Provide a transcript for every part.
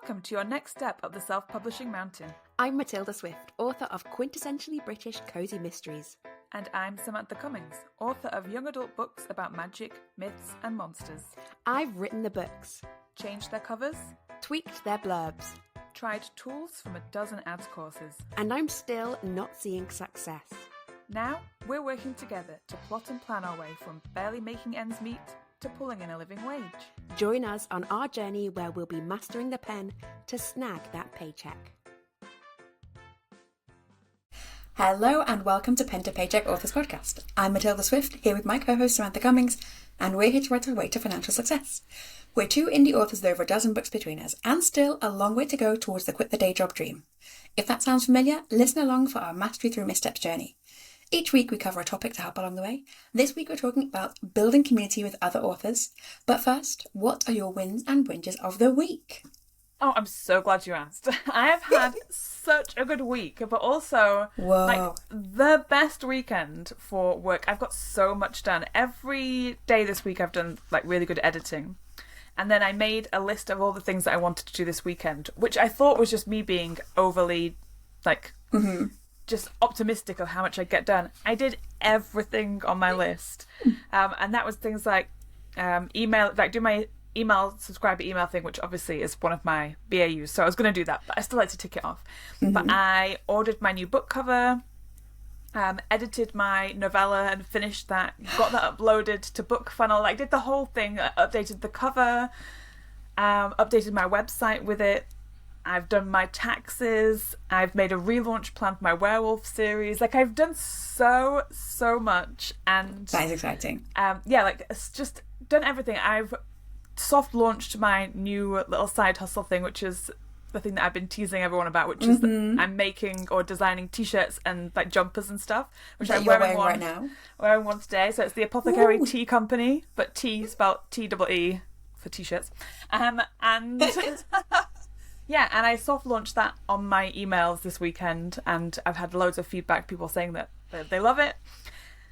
Welcome to your next step up the self-publishing mountain. I'm Matilda Swift, author of quintessentially British cozy mysteries. And I'm Samantha Cummings, author of young adult books about magic, myths and monsters. I've written the books, Changed their covers, tweaked their blurbs, tried tools from a dozen ads courses. and I'm still not seeing success. Now, we're working together to plot and plan our way from barely making ends meet to pulling in a living wage. Join us on our journey where we'll be mastering the pen to snag that paycheck. Hello and welcome to Pen to Paycheck Authors Podcast. I'm Matilda Swift, here with my co-host Samantha Cummings, and we're here to write our way to financial success. We're two indie authors with over a dozen books between us, and still a long way to go towards the quit the day job dream. If that sounds familiar, listen along for our mastery through missteps journey. Each week we cover a topic to help along the way. This week we're talking about building community with other authors. But first, what are your wins and whinges of the week? Oh, I'm so glad you asked. I have had such a good week, but also the best weekend for work. I've got so much done. Every day this week I've done really good editing. And then I made a list of all the things that I wanted to do this weekend, which I thought was just me being overly just optimistic of how much I get done. I did everything on my list. And that was things like email, do my subscriber email thing, which obviously is one of my BAUs. So I was going to do that, but I still like to tick it off. But I ordered my new book cover, edited my novella and finished that, got that uploaded to BookFunnel, did the whole thing, updated the cover, updated my website with it. I've done my taxes. I've made a relaunch plan for my werewolf series. I've done so much, and That is exciting. It's just done everything. I've soft launched my new little side hustle thing, which is the thing that I've been teasing everyone about, which is that I'm making or designing t-shirts and jumpers and stuff, which I'm wearing one right now. Wearing one today. So it's the Apothecary Tea Company, but tea spelled T-E-E for t-shirts. And yeah, and I soft launched that on my emails this weekend, and I've had loads of feedback, people saying that they love it.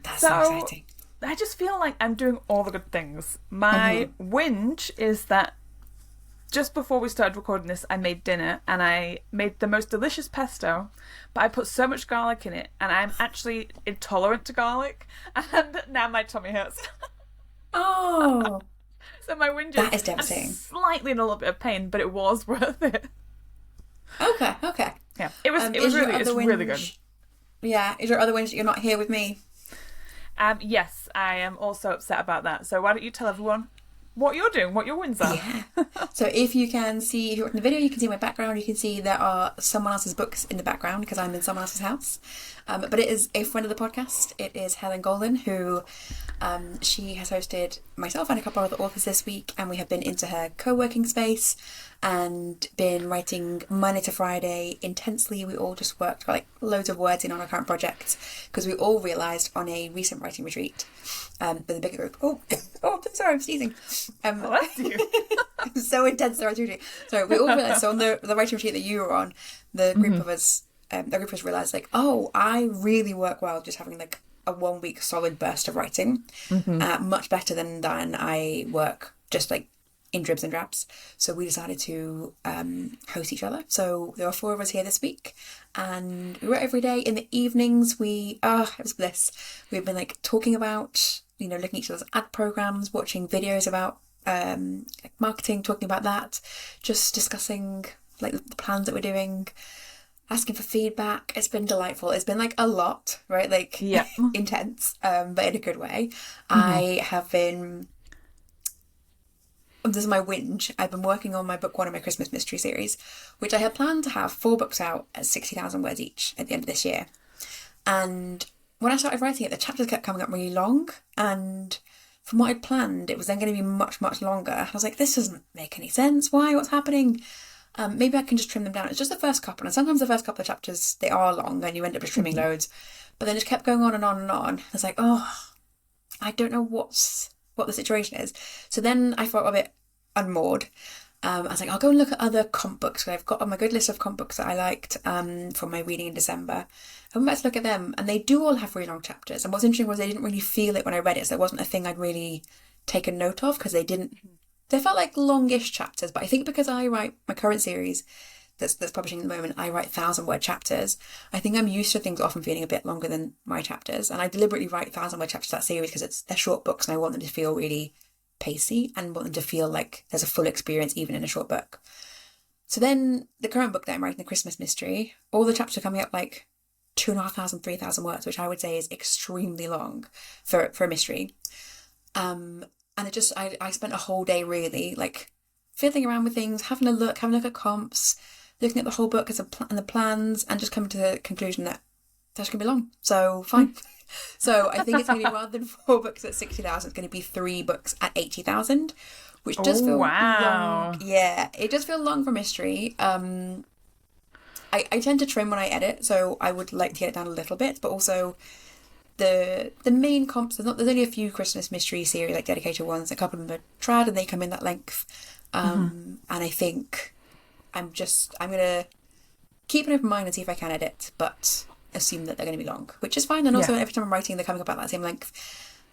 That's so exciting. I just feel like I'm doing all the good things. My whinge is that just before we started recording this, I made dinner, and I made the most delicious pesto, but I put so much garlic in it, and I'm actually intolerant to garlic, and now my tummy hurts. Oh. So my whinge That is devastating. I'm slightly in a little bit of pain, but it was worth it. Okay. Yeah, it was really good. Yeah, is there other wins that you're not here with me? Yes, I am also upset about that. So why don't you tell everyone what you're doing, what your wins are? Yeah. So if you're watching the video, you can see my background. You can see there are someone else's books in the background because I'm in someone else's house. But it is a friend of the podcast. It is Helen Golden, who she has hosted myself and a couple of other authors this week, and we have been into her co-working space and been writing Monday to Friday intensely. We all just worked, got loads of words in on our current projects because we all realised on a recent writing retreat with a bigger group. Oh, sorry, I'm sneezing. Bless you. I'm so intense the writing retreat. So we all realised, so on the writing retreat that you were on, the group of us, realised I really work well just having a 1 week solid burst of writing, much better than I work just in dribs and drabs. So we decided to host each other. So there are 4 of us here this week, and we wrote every day. In the evenings it was bliss. We've been talking about looking at each other's ad programs, watching videos about marketing, talking about that, just discussing the plans that we're doing, asking for feedback. It's been delightful. It's been a lot, right? Intense, but in a good way. I have been, this is my whinge, I've been working on my book one of my Christmas mystery series, which I had planned to have 4 books out at 60,000 words each at the end of this year. And when I started writing it, the chapters kept coming up really long, and from what I'd planned, it was then going to be much, much longer. I was like, this doesn't make any sense. Why? What's happening? Maybe I can just trim them down. It's just the first couple, and sometimes the first couple of chapters, they are long, and you end up just trimming loads. But then it just kept going on and on and on. I was like, I don't know what the situation is. So then I felt a bit unmoored. I was like, I'll go and look at other comp books. I've got on my good list of comp books that I liked from my reading in December. I went back to look at them, and they do all have really long chapters. And what's interesting was they didn't really feel it when I read it, so it wasn't a thing I'd really taken note of because they didn't they felt like longish chapters, but I think because I write my current series that's publishing at the moment, I write 1,000-word chapters. I think I'm used to things often feeling a bit longer than my chapters, and I deliberately write 1,000-word chapters to that series because they're short books and I want them to feel really pacey and want them to feel like there's a full experience even in a short book. So then the current book that I'm writing, The Christmas Mystery, all the chapters are coming up like 2,500, 3,000 words, which I would say is extremely long for a mystery. And I spent a whole day really like fiddling around with things, having a look at comps, looking at the whole book and the plans, and just coming to the conclusion that that's going to be long. So fine. So I think it's going to be, rather than 4 books at 60,000, it's going to be 3 books at 80,000, which does feel long. Yeah, it does feel long for mystery. I tend to trim when I edit, so I would like to get it down a little bit, but also the main comps, there's only a few Christmas mystery series, like dedicated ones. A couple of them are trad and they come in that length. And I think I'm going to keep an open mind and see if I can edit, but assume that they're going to be long, which is fine. And also every time I'm writing, they're coming about that same length.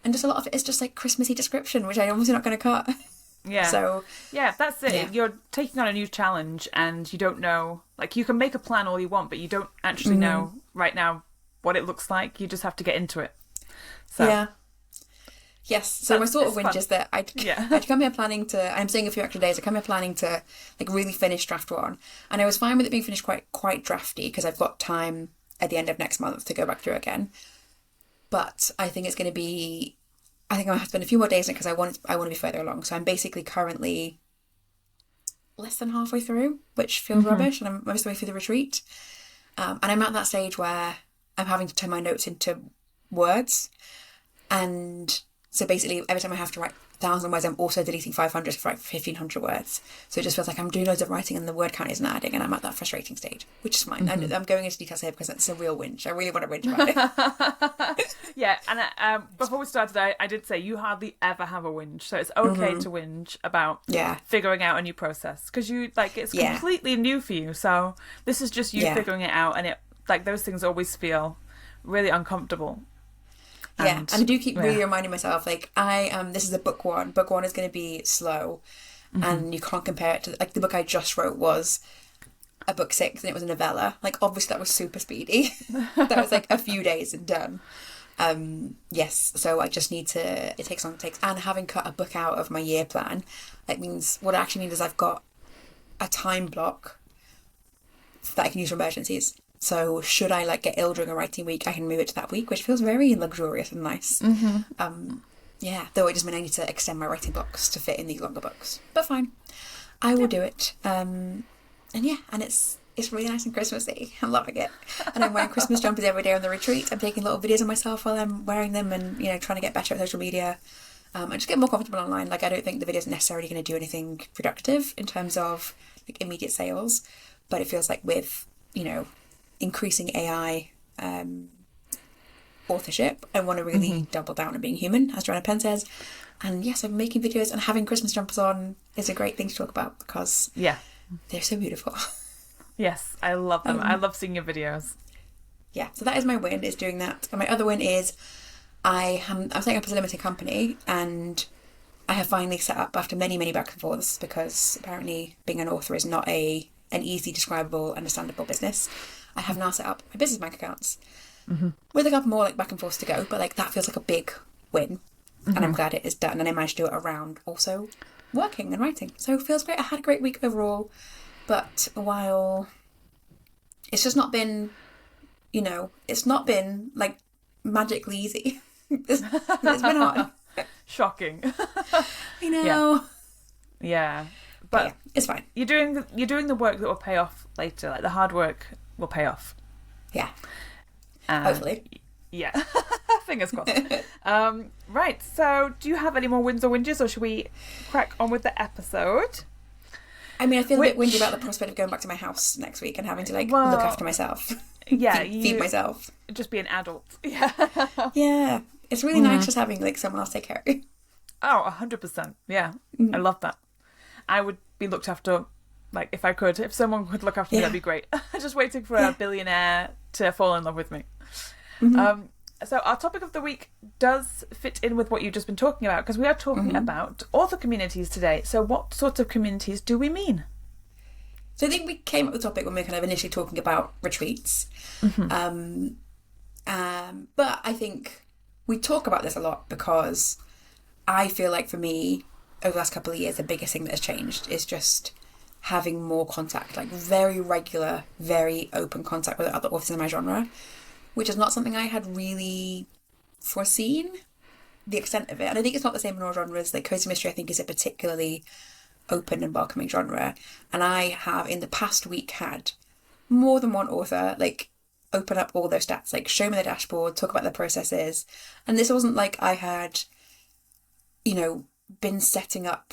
And just a lot of it is just like Christmassy description, which I'm obviously not going to cut. Yeah. So yeah, that's it. Yeah. You're taking on a new challenge and you don't know, like you can make a plan all you want, but you don't actually know right now what it looks like. You just have to get into it. So yeah. Yes, so my sort of whinge is that I'd come here planning to, I'm staying a few extra days, I come here planning to like really finish draft 1. And I was fine with it being finished quite drafty because I've got time at the end of next month to go back through again. But I think it's going to be, I think I'm going to have to spend a few more days in it because I want to be further along. So I'm basically currently less than halfway through, which feels rubbish, and I'm most of the way through the retreat. And I'm at that stage where I'm having to turn my notes into words. And so basically, every time I have to write 1,000 words, I'm also deleting 500 to write 1,500 words. So it just feels like I'm doing loads of writing and the word count isn't adding, and I'm at that frustrating stage, which is fine. I'm going into details here because it's a real whinge. I really want to whinge about it. Yeah, and before we started, I did say you hardly ever have a whinge, so it's okay to whinge about figuring out a new process because it's completely new for you. So this is just you figuring it out, and it like those things always feel really uncomfortable. And I do keep really reminding myself, like, this is a book 1. Book 1 is going to be slow, and you can't compare it to, like, the book I just wrote was a book 6, and it was a novella. Like, obviously that was super speedy. That was, like, a few days and done. Yes, so I just need to, it takes long it takes. And having cut a book out of my year plan, that means, what it actually means is I've got a time block that I can use for emergencies. So should I like get ill during a writing week, I can move it to that week, which feels very luxurious and nice. Though it just means I need to extend my writing blocks to fit in these longer books. But fine, I will do it. And it's really nice and Christmassy. I'm loving it. And I'm wearing Christmas jumpers every day on the retreat. I'm taking little videos of myself while I'm wearing them, and trying to get better at social media. And just get more comfortable online. Like, I don't think the videos are necessarily going to do anything productive in terms of like immediate sales, but it feels like with increasing AI authorship, I want to really double down on being human, as Joanna Penn says. And yes, I'm making videos, and having Christmas jumpers on is a great thing to talk about because they're so beautiful. Yes, I love them. I love seeing your videos. Yeah, so that is my win, is doing that. And my other win is I'm setting up as a limited company, and I have finally set up, after many back and forths, because apparently being an author is not an easy, describable, understandable business. I have now set up my business bank accounts with a couple more like back and forth to go, but like that feels like a big win, and I'm glad it is done. And I managed to do it around also working and writing, so it feels great. I had a great week overall, but while it's just not been, it's not been like magically easy. it's been hard. Shocking. I know. Yeah. But it's fine. You're doing the work that will pay off later. Like the hard work will pay off. Yeah. Hopefully. Yeah. Fingers crossed. Right. So, do you have any more wins or whinges, or should we crack on with the episode? I mean, I feel a bit whingy about the prospect of going back to my house next week and having to look after myself. Yeah, feed myself. Just be an adult. Yeah. Yeah. It's really nice just having like someone else take care of you. Oh, 100%. Yeah. I love that. I would be looked after, like, if I could. If someone could look after me, that'd be great. Just waiting for a billionaire to fall in love with me. So our topic of the week does fit in with what you've just been talking about, because we are talking about author communities today. So what sort of communities do we mean? So I think we came up with the topic when we were kind of initially talking about retreats. But I think we talk about this a lot because I feel like for me, over the last couple of years, the biggest thing that has changed is just having more contact, like very regular, very open contact with other authors in my genre, which is not something I had really foreseen the extent of it. And I think it's not the same in all genres. Like cozy mystery, I think, is a particularly open and welcoming genre. And I have in the past week had more than one author like open up all those stats, like show me the dashboard, talk about their processes. And this wasn't like I had, you know, been setting up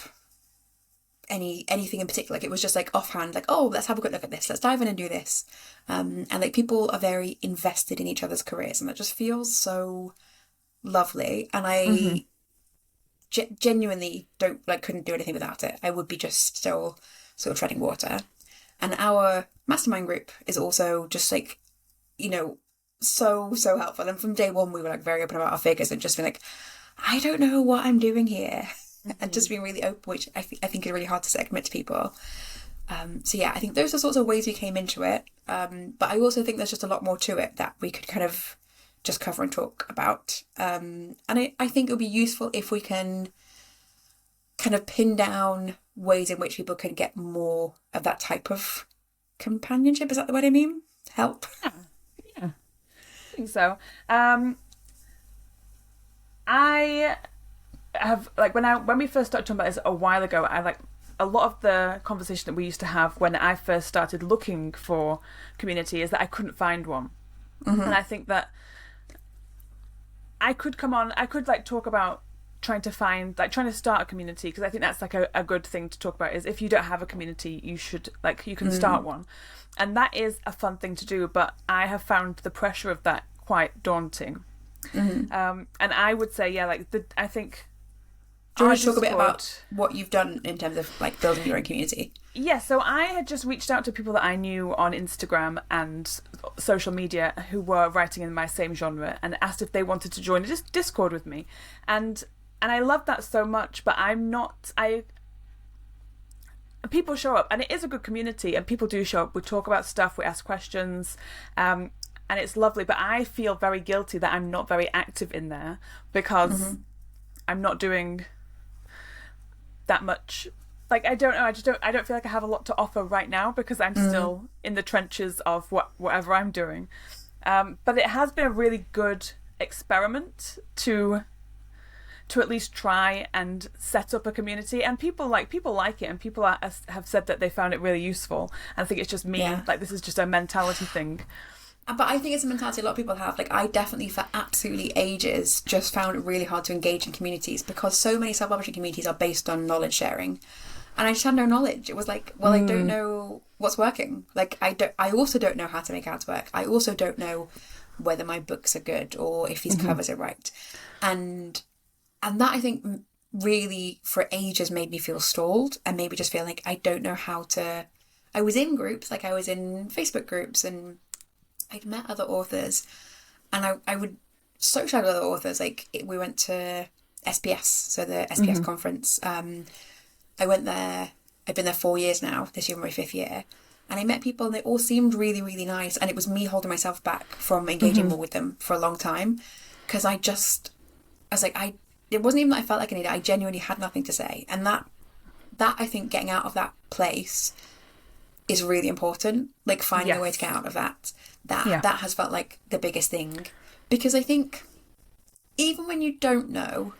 anything in particular. Like it was just like offhand, like, oh, let's have a good look at this, let's dive in and do this. And like people are very invested in each other's careers, and that just feels so lovely. And I genuinely couldn't do anything without it. I would be just still sort of treading water. And our mastermind group is also just like, you know, so helpful. And from day one we were like very open about our figures and just been like, I don't know what I'm doing here. And just being really open, which I think is really hard to admit to people. So yeah, I think those are sorts of ways we came into it. But I also think there's just a lot more to it that we could kind of just cover and talk about. And I think it would be useful if we can kind of pin down ways in which people can get more of that type of companionship. Is that the word I mean? Help. Yeah. I think so. I have, like, when we first started talking about this a while ago, I like a lot of the conversation that we used to have when I first started looking for community is that I couldn't find one. And I think that I could like talk about trying to start a community, because I think that's like a good thing to talk about, is if you don't have a community, you should, like, you can start one. And that is a fun thing to do, but I have found the pressure of that quite daunting. And I would say, yeah, like I think. Do you want to talk a bit about what you've done in terms of like building your own community? Yeah, so I had just reached out to people that I knew on Instagram and social media who were writing in my same genre, and asked if they wanted to join a Discord with me. And I love that so much, but people show up, and it is a good community, and people do show up. We talk about stuff, we ask questions, and it's lovely, but I feel very guilty that I'm not very active in there, because I'm not doing that much. Like, I don't know, I don't feel like I have a lot to offer right now, because I'm still in the trenches of whatever I'm doing. But it has been a really good experiment to at least try and set up a community, and people like it, and people have said that they found it really useful. And I think it's just me, like, this is just a mentality thing. But I think it's a mentality a lot of people have. Like, I definitely for absolutely ages just found it really hard to engage in communities, because so many self-publishing communities are based on knowledge sharing, and I just had no knowledge. It was like, well, I don't know what's working. Like, I also don't know how to make ads work. I also don't know whether my books are good or if these covers are right. And that, I think, really for ages made me feel stalled, and maybe just feel like I don't know how to. I was in groups, like I was in Facebook groups, and I'd met other authors, and I would socialise with other authors. Like, we went to SBS, so the SBS conference. I went there. I've been there 4 years now. This year, my 5th year. And I met people, and they all seemed really, really nice. And it was me holding myself back from engaging more with them for a long time, because I was like, it wasn't even that I felt like I needed it. I genuinely had nothing to say. And that I think getting out of that place is really important. Like, finding a way to get out of that. That has felt like the biggest thing, because I think even when you don't know,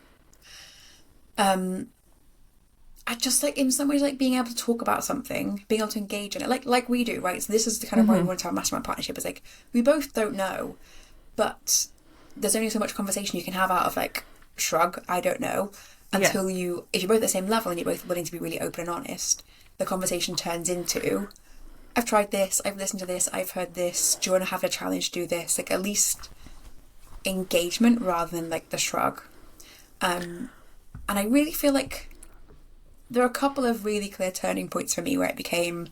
I just, like, in some ways, like, being able to talk about something, being able to engage in it, like we do, right? So this is the kind of why we want to have a mastermind partnership, is like, we both don't know, but there's only so much conversation you can have out of, like, shrug, I don't know, until if you're both at the same level and you're both willing to be really open and honest, the conversation turns into, I've tried this, I've listened to this, I've heard this, do you want to have a challenge, do this? Like, at least engagement rather than, like, the shrug. And I really feel like there are a couple of really clear turning points for me where it became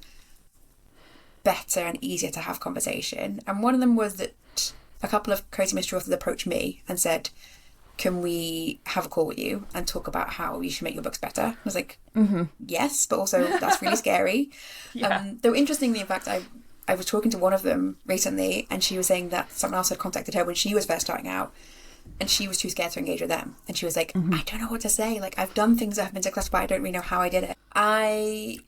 better and easier to have conversation. And one of them was that a couple of creative mystery authors approached me and said, can we have a call with you and talk about how you should make your books better? I was like, yes, but also that's really scary. Though interestingly, in fact, I was talking to one of them recently, and she was saying that someone else had contacted her when she was first starting out, and she was too scared to engage with them. And she was like, I don't know what to say. Like, I've done things that have been successful, but I don't really know how I did it. I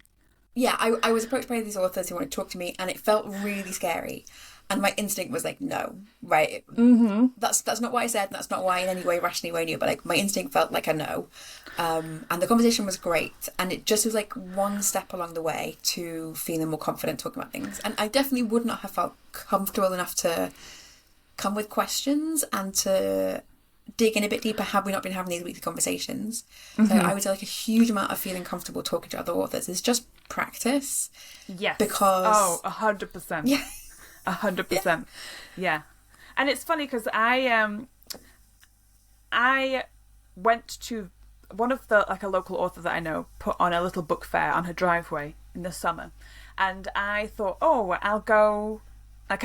was approached by these authors who wanted to talk to me, and it felt really scary. And my instinct was like, no, right? That's not what I said. That's not why in any way rationally I knew, but like my instinct felt like a no. And the conversation was great. And it just was like one step along the way to feeling more confident talking about things. And I definitely would not have felt comfortable enough to come with questions and to dig in a bit deeper had we not been having these weekly conversations. So I would say like a huge amount of feeling comfortable talking to other authors is just practice. Yes. Because 100%. Yeah. 100%. Yeah. And it's funny because I went to one of the, like a local author that I know put on a little book fair on her driveway in the summer. And I thought, oh, I'll go. Like,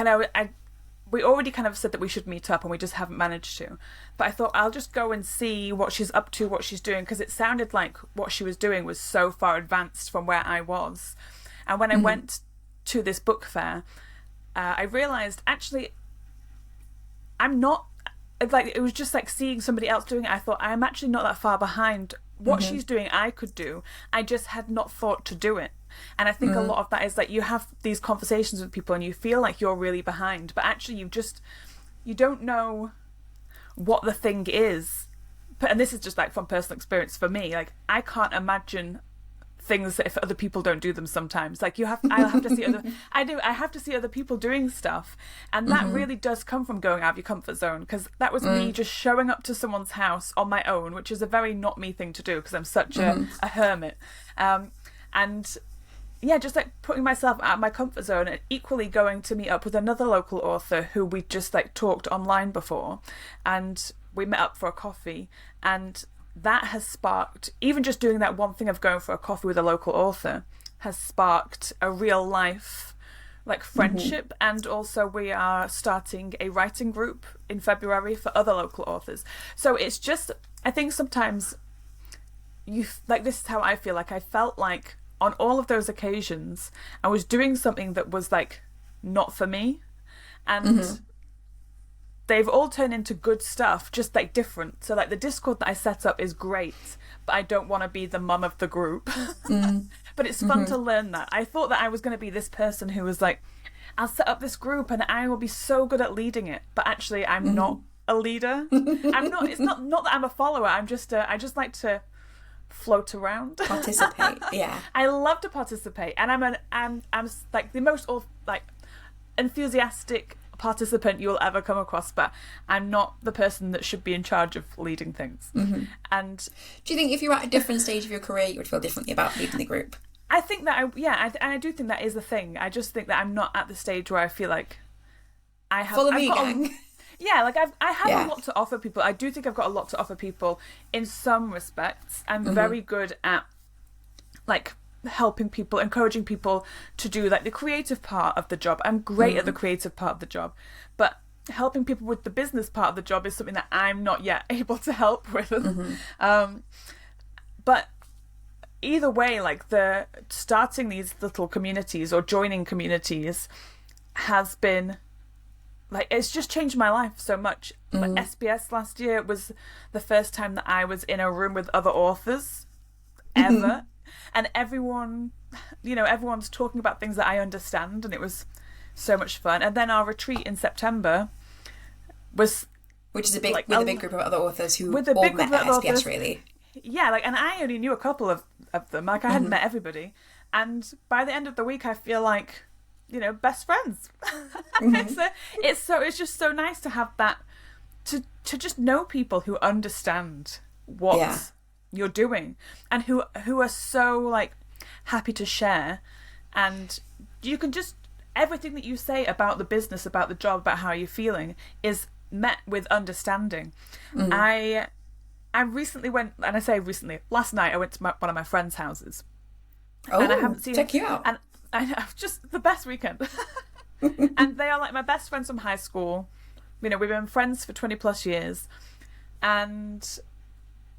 we already kind of said that we should meet up and we just haven't managed to. But I thought I'll just go and see what she's up to, what she's doing, because it sounded like what she was doing was so far advanced from where I was. And when I went to this book fair, I realised, actually, I'm not, like, it was just like seeing somebody else doing it. I thought, I'm actually not that far behind. What she's doing, I could do. I just had not thought to do it. And I think a lot of that is like you have these conversations with people and you feel like you're really behind, but actually you don't know what the thing is. And this is just like from personal experience for me. Like, I can't imagine things that if other people don't do them sometimes. Like, I have to see other people doing stuff, and that really does come from going out of your comfort zone, because that was me just showing up to someone's house on my own, which is a very not me thing to do because I'm such a hermit, and yeah, just like putting myself out of my comfort zone, and equally going to meet up with another local author who we just like talked online before, and we met up for a coffee, and that has sparked, even just doing that one thing of going for a coffee with a local author has sparked a real life like friendship. And also we are starting a writing group in February for other local authors. So it's just, I think sometimes like, this is how I feel. Like, I felt like on all of those occasions I was doing something that was like not for me, and they've all turned into good stuff, just like different. So like the Discord that I set up is great, but I don't want to be the mum of the group. But it's fun to learn that. I thought that I was going to be this person who was like, I'll set up this group and I will be so good at leading it. But actually I'm not a leader. I'm not, it's not that I'm a follower. I just like to float around. Participate, yeah. I love to participate. And I'm like the most like enthusiastic participant you'll ever come across, but I'm not the person that should be in charge of leading things. And do you think if you're at a different stage of your career you would feel differently about leading the group? I think that I do think that is the thing. I just think that I'm not at the stage where I feel like I have follow me, gang. Yeah, like I have a lot to offer people. I do think I've got a lot to offer people in some respects. I'm very good at like helping people, encouraging people to do like the creative part of the job. I'm great at the creative part of the job, but helping people with the business part of the job is something that I'm not yet able to help with. But either way, like the starting these little communities or joining communities has been like, it's just changed my life so much. Like SBS last year was the first time that I was in a room with other authors ever. And everyone's talking about things that I understand, and it was so much fun. And then our retreat in September was, which is a big like, with a big group of other authors who with a all big met group at of SBS, authors. really. Yeah, like, and I only knew a couple of them. Like, I hadn't met everybody. And by the end of the week, I feel like, best friends. It's just so nice to have that, to just know people who understand what you're doing, and who are so like happy to share, and you can just, everything that you say about the business, about the job, about how you're feeling is met with understanding. I recently went, and I say recently, last night I went to one of my friends' houses. And I haven't seen, check you out. And I have just the best weekend. And they are like my best friends from high school. you know, we've been friends for 20 plus years, and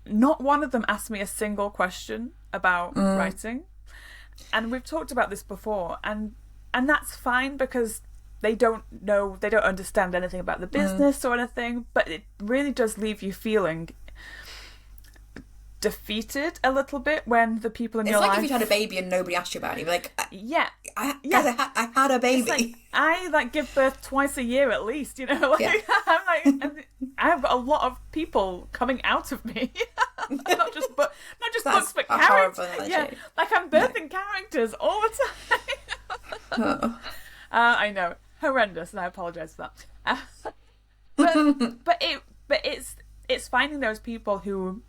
not one of them asked me a single question about writing. And we've talked about this before, and that's fine, because they don't understand anything about the business or anything, but it really does leave you feeling defeated a little bit when the people in your life... It's like if you had a baby and nobody asked you about it. You're like, I had a baby. Like, I give birth twice a year at least, you know. Like, I'm like, I've got a lot of people coming out of me, not just books, but characters. Yeah, like I'm birthing characters all the time. I know, horrendous, and I apologise for that. But it's finding those people who...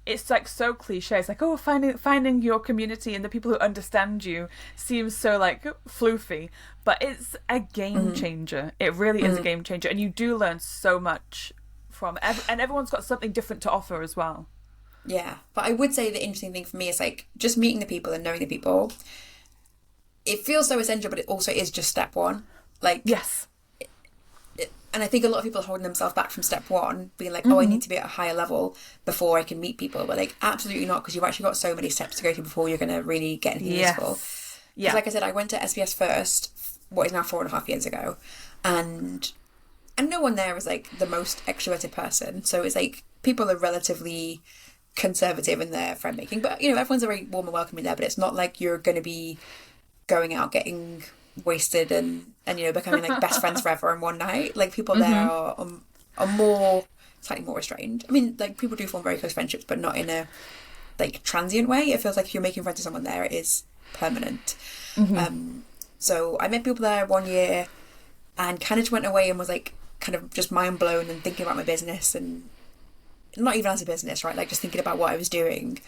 It's like so cliche. It's like, oh, finding your community and the people who understand you seems so like floofy, but it's a game changer. It really is a game changer, and you do learn so much from and everyone's got something different to offer as well. Yeah, but I would say the interesting thing for me is like just meeting the people and knowing the people. It feels so essential, but it also is just step one. Like, yes. And I think a lot of people are holding themselves back from step one, being like, oh, I need to be at a higher level before I can meet people. But like, absolutely not, because you've actually got so many steps to go through before you're going to really get anything useful. Yeah. Like I said, I went to SBS first, what is now 4.5 years ago, and no one there is like the most extroverted person. So it's like people are relatively conservative in their friend making, but you know, everyone's very warm and welcoming there. But it's not like you're going to be going out getting wasted and you know, becoming like best friends forever in one night. Like people there are more, slightly more restrained. I mean, like people do form very close friendships, but not in a like transient way. It feels like if you're making friends with someone there, it is permanent. So I met people there 1 year and kind of just went away and was like kind of just mind blown and thinking about my business, and not even as a business, right? Like just thinking about what I was doing,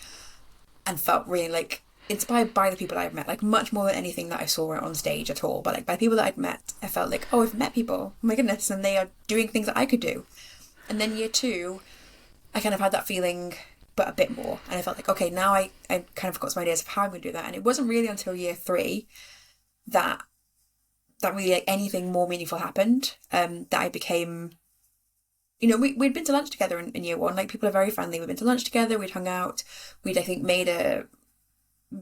and felt really like inspired by the people I've met, like much more than anything that I saw on stage at all. But like by people that I'd met, I felt like, oh, I've met people, oh my goodness, and they are doing things that I could do. And then year 2, I kind of had that feeling, but a bit more. And I felt like, okay, now I kind of got some ideas of how I'm going to do that. And it wasn't really until year 3 that really like anything more meaningful happened. That I became, you know, we'd been to lunch together in year 1. Like people are very friendly. We'd been to lunch together. We'd hung out. We'd, I think, made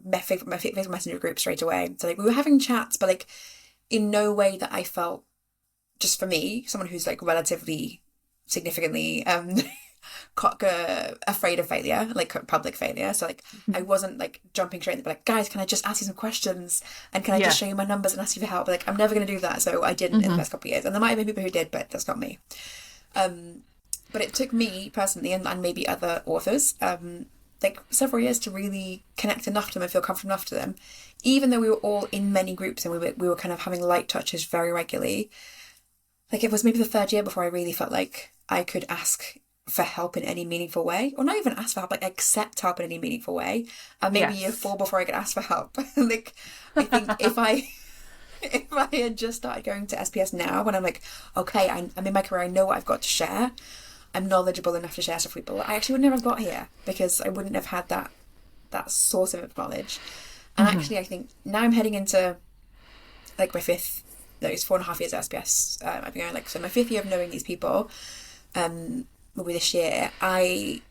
my Facebook Messenger group straight away. So like we were having chats, but like in no way that I felt, just for me, someone who's like relatively significantly afraid of failure, like public failure. So like I wasn't like jumping straight in, but like, guys, can I just ask you some questions, and can I just show you my numbers and ask you for help? But like I'm never going to do that. So I didn't in the first couple of years, and there might have been people who did, but that's not me. But it took me personally, and maybe other authors, like several years to really connect enough to them and feel comfortable enough to them, even though we were all in many groups and we were kind of having light touches very regularly. Like it was maybe the 3rd year before I really felt like I could ask for help in any meaningful way, or not even ask for help, like accept help in any meaningful way. And maybe year 4 before I could ask for help. Like I think if I had just started going to SPS now, when I'm like, okay, I'm in my career, I know what I've got to share, I'm knowledgeable enough to share stuff with people, I actually would never have got here, because I wouldn't have had that source of knowledge. And actually I think now I'm heading into like my 5th, no, it's 4.5 years at SBS. I've been going like, so my 5th year of knowing these people will be this year. I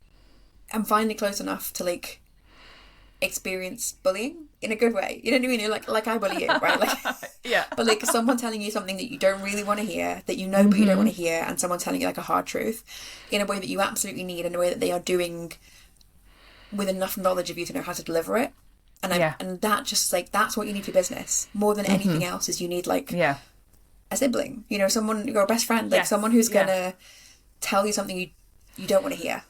am finally close enough to like experience bullying in a good way. You know what I mean? You're like I bully you, right? Like, yeah. But like someone telling you something that you don't really want to hear, that you know but you don't want to hear, and someone telling you like a hard truth in a way that you absolutely need, in a way that they are doing with enough knowledge of you to know how to deliver it. And and that just like, that's what you need for business more than anything else. Is you need like a sibling, you know, someone, your best friend, like someone who's gonna tell you something you don't want to hear.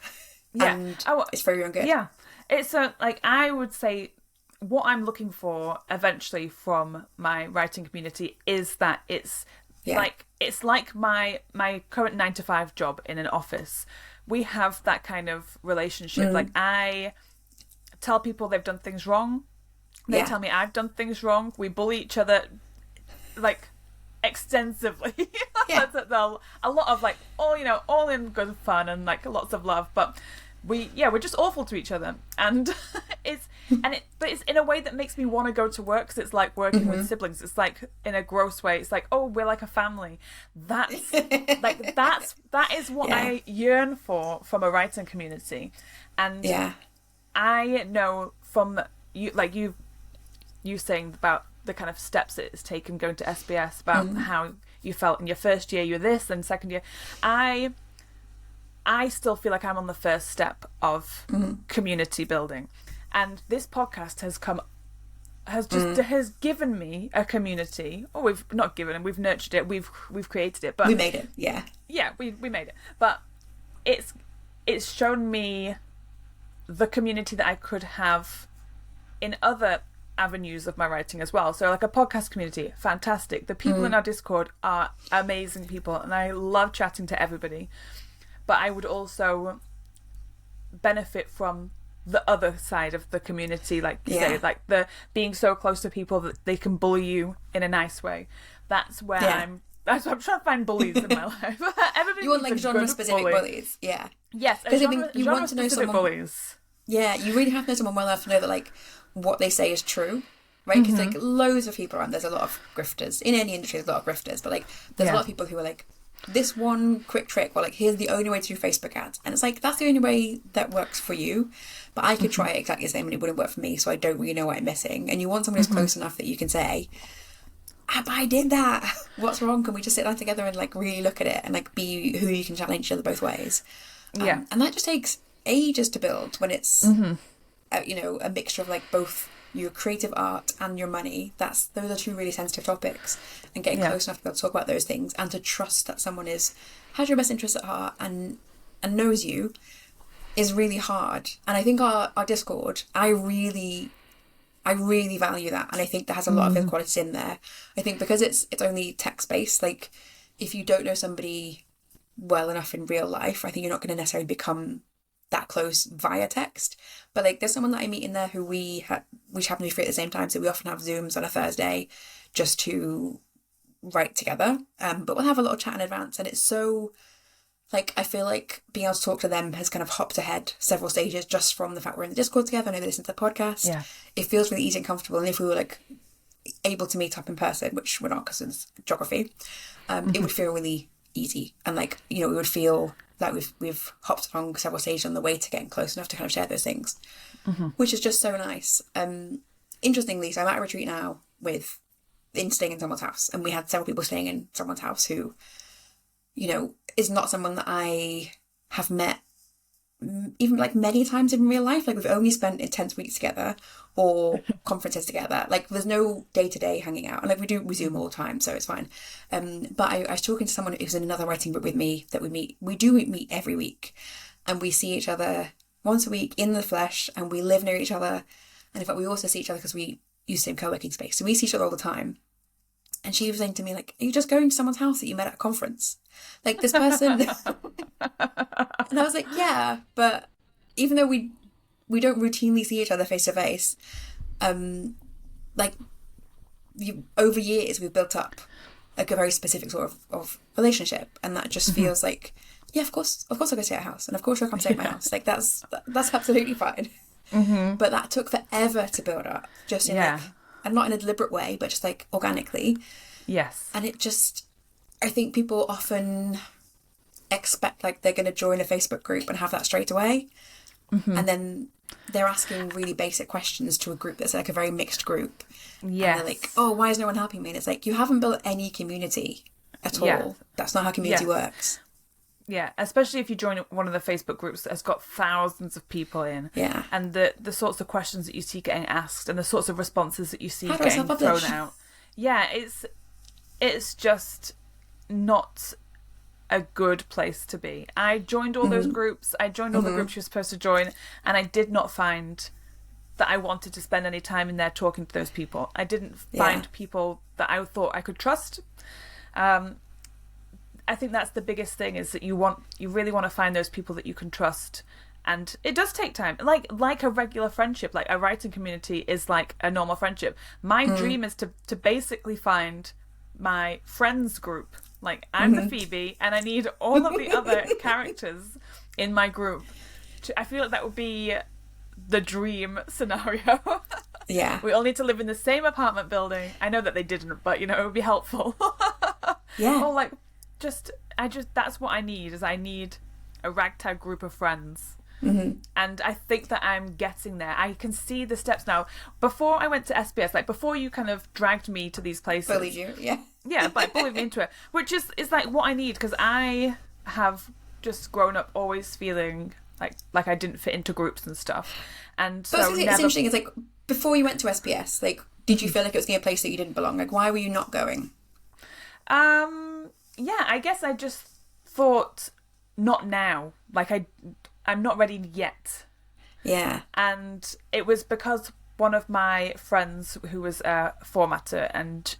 And it's for your own good. Yeah. It's like, I would say what I'm looking for eventually from my writing community is that it's like my current 9-to-5 job in an office. We have that kind of relationship. Like I tell people they've done things wrong. They tell me I've done things wrong. We bully each other like extensively. A lot of like all in good fun and like lots of love, but we're just awful to each other, and but it's in a way that makes me want to go to work, because it's like working with siblings. It's like, in a gross way, it's like, oh, we're like a family. That is what I yearn for from a writing community. And I know from you, like you saying about the kind of steps that it's taken going to SBS, about how you felt in your first year, you're this, and second year, I still feel like I'm on the first step of community building, and this podcast has given me a community. Oh, we've not given it, we've nurtured it, we've created it, but we made it. We made it, but it's shown me the community that I could have in other avenues of my writing as well. So like a podcast community, fantastic. The people in our Discord are amazing people, and I love chatting to everybody. But I would also benefit from the other side of the community, like you say, like the being so close to people that they can bully you in a nice way. That's where I'm trying to find bullies in my life. You want like genre-specific bullies, Yes, because you want to know someone. Bullies. Yeah, you really have to know someone well enough to know that like what they say is true, right? Because like loads of people around, there's a lot of grifters in any industry. There's a lot of grifters, but like there's a lot of people who are like, this one quick trick, or like, here's the only way to do Facebook ads, and it's like, that's the only way that works for you, but I could try it exactly the same and it wouldn't work for me, so I don't really know what I'm missing. And you want someone who's close enough that you can say, but I did that, what's wrong? Can we just sit down together and like really look at it and like be who you can challenge each other both ways? And that just takes ages to build when it's a mixture of like both your creative art and your money. Those are two really sensitive topics, and getting close enough to be able to talk about those things and to trust that someone has your best interests at heart and knows you is really hard. And I think our Discord, I really value that, and I think there has a lot of good qualities in there. I think because it's only text based, like if you don't know somebody well enough in real life, I think you're not going to necessarily become that close via text. But like there's someone that I meet in there who we happen to be free at the same time, so we often have Zooms on a Thursday just to write together, but we'll have a lot of chat in advance, and it's so like, I feel like being able to talk to them has kind of hopped ahead several stages just from the fact we're in the Discord together. I know they listen to the podcast. It feels really easy and comfortable, and if we were like able to meet up in person, which we're not because it's geography, it would feel really easy, and like, we would feel like we've hopped along several stages on the way to getting close enough to kind of share those things, which is just so nice. Interestingly, so I'm at a retreat now staying in someone's house, and we had several people staying in someone's house who, is not someone that I have met even like many times in real life. Like we've only spent intense weeks together or conferences together. Like there's no day-to-day hanging out, and like we Zoom all the time, so it's fine. But I was talking to someone who's in another writing group with me that we meet every week, and we see each other once a week in the flesh, and we live near each other, and in fact we also see each other because we use the same co-working space, so we see each other all the time. And she was saying to me, like, are you just going to someone's house that you met at a conference? Like, this person... And I was like, yeah, but even though we don't routinely see each other face to face, over years we've built up like a very specific sort of relationship, and that just feels like, yeah, of course I'll go stay at a house, and of course you'll come stay at my house. Like that's absolutely fine. But that took forever to build up, just in like, and not in a deliberate way, but just like organically. Yes. And it just, I think people often expect like they're going to join a Facebook group and have that straight away. And then they're asking really basic questions to a group that's like a very mixed group. Yes. And they're like, oh, why is no one helping me? And it's like, you haven't built any community at all. That's not how community works. Yeah, especially if you join one of the Facebook groups that has got thousands of people in. Yeah. And the sorts of questions that you see getting asked and the sorts of responses that you see getting thrown out. Yeah, it's just not a good place to be. I joined all those groups. I joined all the groups you're supposed to join, and I did not find that I wanted to spend any time in there talking to those people. I didn't find people that I thought I could trust. I think that's the biggest thing, is that you really want to find those people that you can trust. And it does take time. Like a regular friendship, like a writing community is like a normal friendship. My dream is to basically find my friends group. Like I'm the Phoebe, and I need all of the other characters in my group I feel like that would be the dream scenario. Yeah. We all need to live in the same apartment building. I know that they didn't, but, it would be helpful. Yeah. Or, like, that's what I need, is I need a ragtag group of friends. Mm-hmm. And I think that I'm getting there. I can see the steps now. Before I went to SBS, like, before you kind of dragged me to these places. Bullied you, yeah. Yeah, like, bullied me into it. Which is like, what I need, because I have just grown up always feeling like I didn't fit into groups and stuff. And so it's interesting, it's like, before you went to SBS, like, did you feel like it was going to be a place that you didn't belong? Like, why were you not going? Yeah, I guess I just thought, not now. Like, I'm not ready yet. Yeah. And it was because one of my friends who was a formatter, and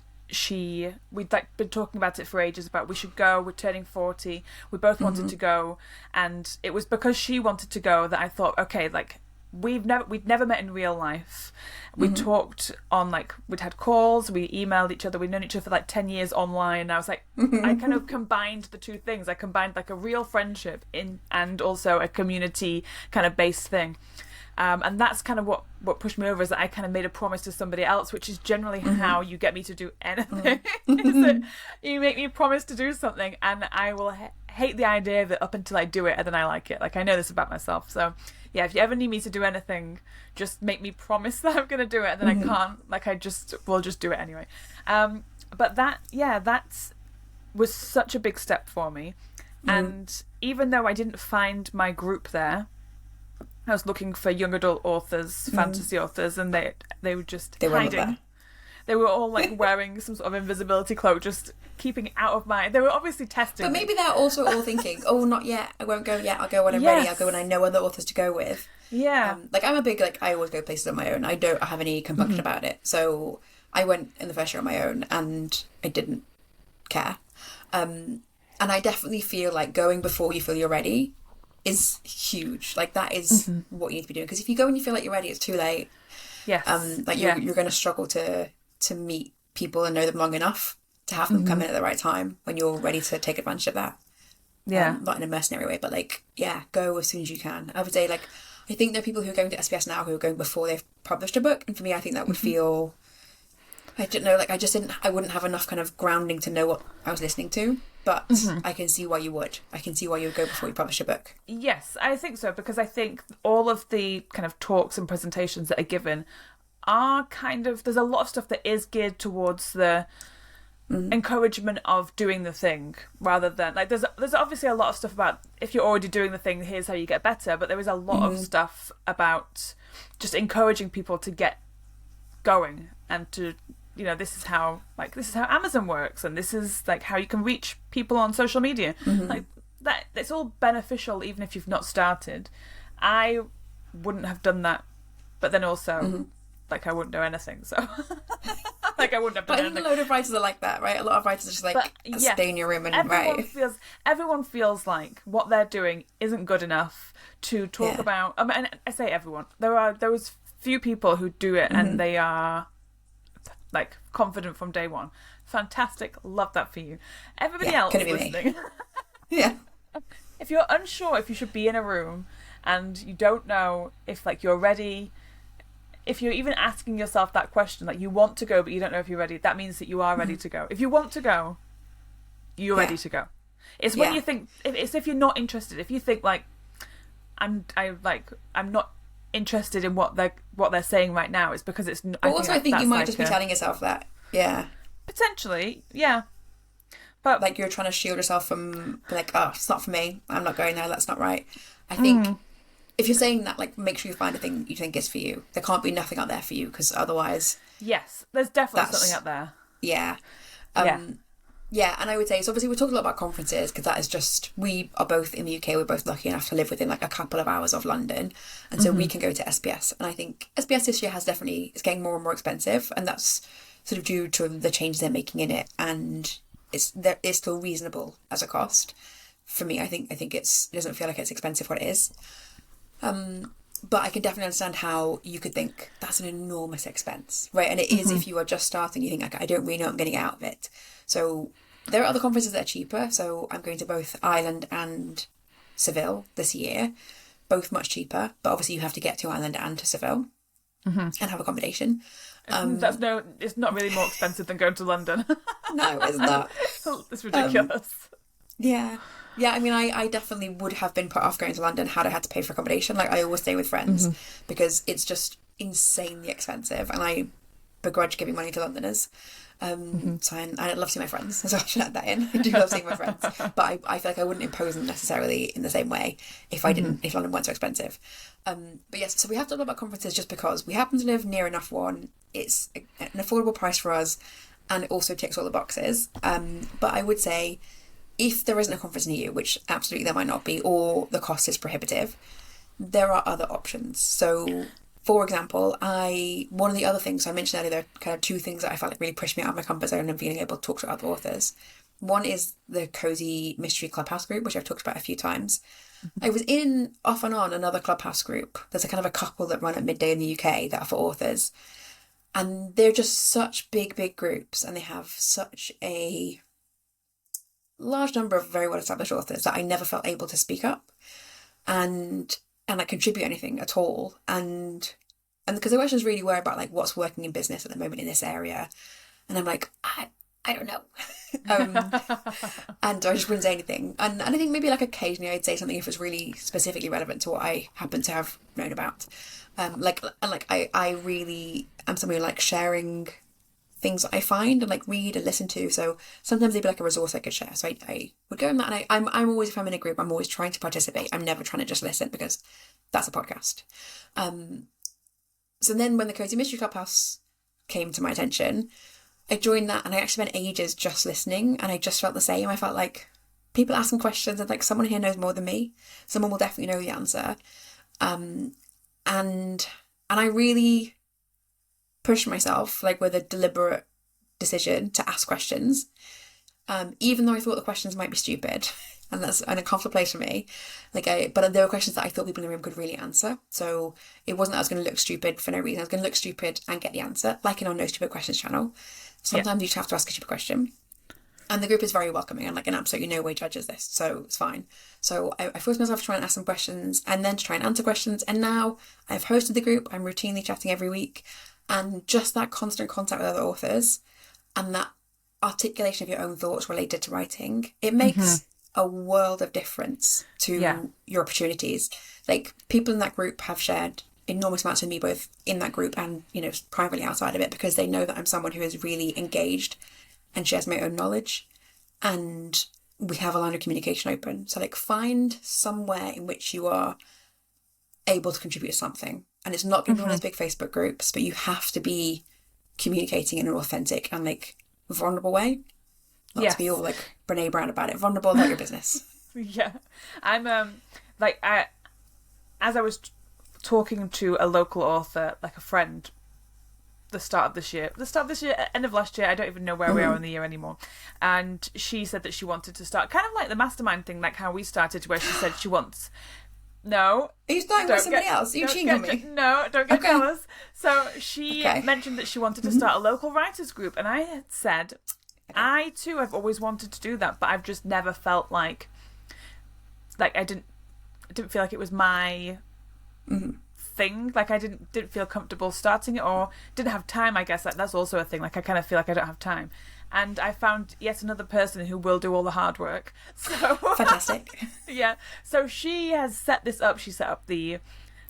we'd like been talking about it for ages, about we should go, we're turning 40, we both wanted to go, and it was because she wanted to go that I thought, okay, like, we'd never met in real life. We talked on, like, we'd had calls, we emailed each other, we'd known each other for like 10 years online, and I was like, I kind of combined the two things. I combined like a real friendship and also a community kind of based thing. And that's kind of what pushed me over, is that I kind of made a promise to somebody else, which is generally how you get me to do anything. Is that you make me promise to do something, and I will hate the idea of it up until I do it, and then I like it. Like, I know this about myself. So yeah, if you ever need me to do anything, just make me promise that I'm going to do it, and then I can't. Like, we'll just do it anyway. But that was such a big step for me. And even though I didn't find my group there, I was looking for young adult authors, fantasy authors, and they were just hiding. They were all like wearing some sort of invisibility cloak, just keeping out of my... They were obviously testing. But maybe they're also all thinking, oh, not yet, I won't go yet, I'll go when I'm ready, I'll go when I know other authors to go with. Yeah. Like, I'm a big, like, I always go places on my own. I don't have any compunction about it. So I went in the first year on my own, and I didn't care. And I definitely feel like going before you feel you're ready is huge. Like, that is what you need to be doing. Because if you go and you feel like you're ready, it's too late. Yes. Like, you're going to struggle to meet people and know them long enough to have them come in at the right time when you're ready to take advantage of that. Yeah. Not in a mercenary way, but, like, yeah, go as soon as you can. I would say, like, I think there are people who are going to SBS now who are going before they've published a book. And for me, I think that would feel... I don't know, like, I wouldn't have enough kind of grounding to know what I was listening to, but I can see why you would. I can see why you would go before you publish a book. Yes, I think so, because I think all of the kind of talks and presentations that are given are kind of... There's a lot of stuff that is geared towards the encouragement of doing the thing, rather than... Like, there's obviously a lot of stuff about, if you're already doing the thing, here's how you get better, but there is a lot of stuff about just encouraging people to get going and to... this is how Amazon works, and this is like how you can reach people on social media. Like, that, it's all beneficial even if you've not started. I wouldn't have done that, but then also like, I wouldn't know anything, so like, I wouldn't have done but I anything. think a load of writers are like that, right? A lot of writers are just like, stay in your room and write. Everyone feels like what they're doing isn't good enough to talk about. And I say everyone. There was few people who do it and they are like confident from day one. Fantastic, love that for you. Everybody else listening. Yeah. If you're unsure if you should be in a room and you don't know if, like, you're ready, if you're even asking yourself that question, like, you want to go but you don't know if you're ready, that means that you are ready to go. If you want to go, you're ready to go. It's when you think, it's if you're not interested. If you think, like, I'm not interested in what they're saying right now, it's because it's... I think you might just be telling yourself that. Yeah. Potentially, yeah. But like, you're trying to shield yourself from, like, oh, it's not for me, I'm not going there, that's not right. I think if you're saying that, like, make sure you find a thing you think is for you. There can't be nothing out there for you, because otherwise... Yes, there's definitely something out there. Yeah. Yeah, and I would say, so obviously we're talking a lot about conferences, because that is just, we are both in the UK, we're both lucky enough to live within, like, a couple of hours of London, and so we can go to SBS. And I think SBS this year it's getting more and more expensive, and that's sort of due to the changes they're making in it, and it's still reasonable as a cost. For me, I think it doesn't feel like it's expensive what it is. But I can definitely understand how you could think that's an enormous expense, right? And it is if you are just starting, you think, like, I don't really know what I'm getting out of it. So there are other conferences that are cheaper. So I'm going to both Ireland and Seville this year. both much cheaper, but obviously you have to get to Ireland and to Seville and have accommodation. It's not really more expensive than going to London. No, it's not. It's ridiculous. Yeah. I mean, I definitely would have been put off going to London had I had to pay for accommodation. Like, I always stay with friends because it's just insanely expensive, and I begrudge giving money to Londoners. So I love seeing my friends, so I should add that in. I do love seeing my friends, but I feel like I wouldn't impose them necessarily in the same way if London weren't so expensive. But yes, so we have to talk about conferences just because we happen to live near enough one. It's an affordable price for us, and it also ticks all the boxes. But I would say, if there isn't a conference near you, which absolutely there might not be, or the cost is prohibitive, there are other options. So, for example, one of the other things I mentioned earlier, there are kind of two things that I felt like really pushed me out of my comfort zone and being able to talk to other authors. One is the Cozy Mystery Clubhouse group, which I've talked about a few times. I was in, off and on, another Clubhouse group. There's a kind of a couple that run at midday in the UK that are for authors. And they're just such big groups, and they have such a large number of very well established authors that I never felt able to speak up and like contribute anything at all. And because the questions really were about like what's working in business at the moment in this area, and I'm like, I don't know. And I just wouldn't say anything. And I think maybe like occasionally I'd say something if it's really specifically relevant to what I happen to have known about. I really am somebody who likes sharing things that I find and like read and listen to. So sometimes they'd be like a resource I could share. So I would go in that, and I'm always, if I'm in a group, I'm always trying to participate. I'm never trying to just listen, because that's a podcast. So then when the Cozy Mystery Clubhouse came to my attention, I joined that, and I actually spent ages just listening, and I just felt the same. I felt like people asking questions, and like someone here knows more than me. Someone will definitely know the answer. And I really pushed myself, like with a deliberate decision to ask questions, even though I thought the questions might be stupid, and that's an uncomfortable place for me. But there were questions that I thought people in the room could really answer. So it wasn't that I was going to look stupid for no reason. I was going to look stupid and get the answer, like in our No Stupid Questions channel. Sometimes you just have to ask a stupid question. And the group is very welcoming, and like in absolutely no way judges this, so it's fine. So I forced myself to try and ask some questions, and then to try and answer questions. And now I've hosted the group. I'm routinely chatting every week. And just that constant contact with other authors and that articulation of your own thoughts related to writing, it makes a world of difference to your opportunities. Like, people in that group have shared enormous amounts with me, both in that group and, privately outside of it, because they know that I'm someone who is really engaged and shares my own knowledge. And we have a line of communication open. So, like, find somewhere in which you are able to contribute something. And it's not going to be one of those big Facebook groups, but you have to be communicating in an authentic and like vulnerable way. Not to be all like Brene Brown about it. Vulnerable about your business. Yeah. I'm as I was talking to a local author, like a friend, the start of this year, end of last year, I don't even know where we are in the year anymore. And she said that she wanted to start kind of like the mastermind thing, like how we started, where she said she wants... No. Are you starting with somebody else? Are you cheating on me? No, don't get jealous. So she mentioned that she wanted to start a local writers group, and I had said, I too have always wanted to do that, but I've just never felt like I didn't feel like it was my thing. Like, I didn't feel comfortable starting it, or didn't have time, I guess. Like, that's also a thing. Like, I kind of feel like I don't have time. And I found yet another person who will do all the hard work. So fantastic. Yeah. So she has set this up. She set up the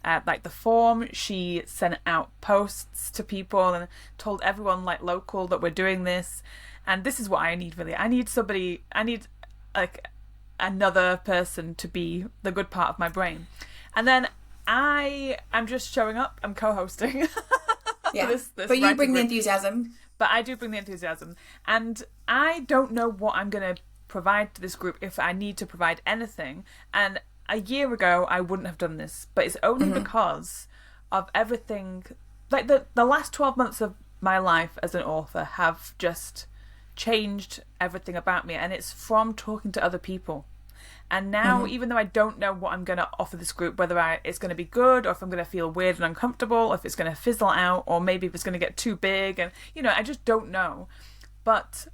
the form. She sent out posts to people and told everyone like local that we're doing this. And this is what I need, really. I need like another person to be the good part of my brain. And then I'm just showing up. I'm co-hosting. Yeah. this but you bring the enthusiasm. But I do bring the enthusiasm. And I don't know what I'm going to provide to this group, if I need to provide anything. And a year ago, I wouldn't have done this. But it's only because of everything. Like, the last 12 months of my life as an author have just changed everything about me. And it's from talking to other people. And now, even though I don't know what I'm going to offer this group, whether it's going to be good, or if I'm going to feel weird and uncomfortable, or if it's going to fizzle out, or maybe if it's going to get too big, and, I just don't know. But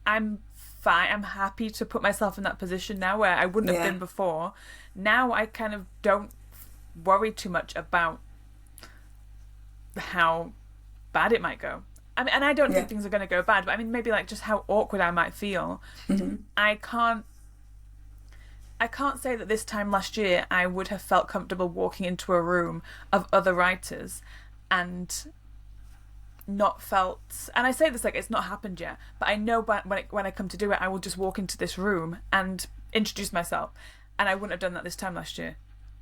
I'm fine. I'm happy to put myself in that position now where I wouldn't have been before. Now I kind of don't worry too much about how bad it might go. I mean, and I don't think things are going to go bad, but I mean, maybe like just how awkward I might feel. I can't say that this time last year I would have felt comfortable walking into a room of other writers and not felt, and I say this like it's not happened yet, but I know when I come to do it, I will just walk into this room and introduce myself, and I wouldn't have done that this time last year.